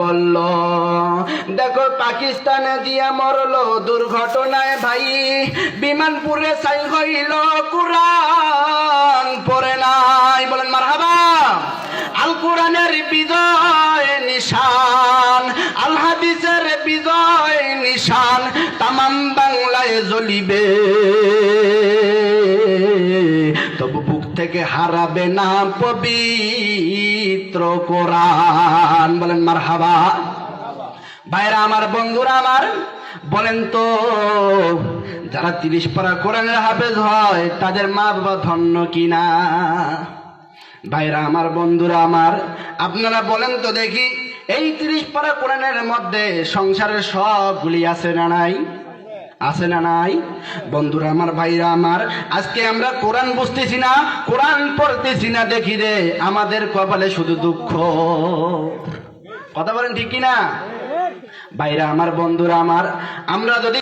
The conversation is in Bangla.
বলল, দেখো পাকিস্তানে দিয়া মরলো দুর্ঘটনায় ভাই, বিমানপুরে ছাই হইল, কুরআন পড়ে নাই। বলেন মারহাবা। আল কোরআনের বিজয় নিশান, আল হাদিসের বিজয় নিশান তামাম বাংলায় জ্বলিবে, তবু বুক থেকে হারাবে না পবিত্র কোরআন। বলেন মারহাবা। ভাইরা আমার, বন্ধুরা আমার, বলেন তো যারা 30 পারা কোরআনের হাফেজ হয় তাদের মা বাবা ধন্য কিনা? ভাইরা আমার, বন্ধুরা আমার, আপনারা বলেন তো দেখি, এই 30 পারা কোরআনের মধ্যে সংসারের সবগুলি আছে না নাই? আছে না নাই? বন্ধুরা আমার, ভাইরা আমার, আজকে আমরা কোরআন বুঝতেছি না, কোরআন পড়তেছি না, দেখি রে আমাদের কপালে শুধু দুঃখ। কথা বলেন ঠিক কিনা? ভাইরা আমার, বন্ধুরা আমার, আমরা যদি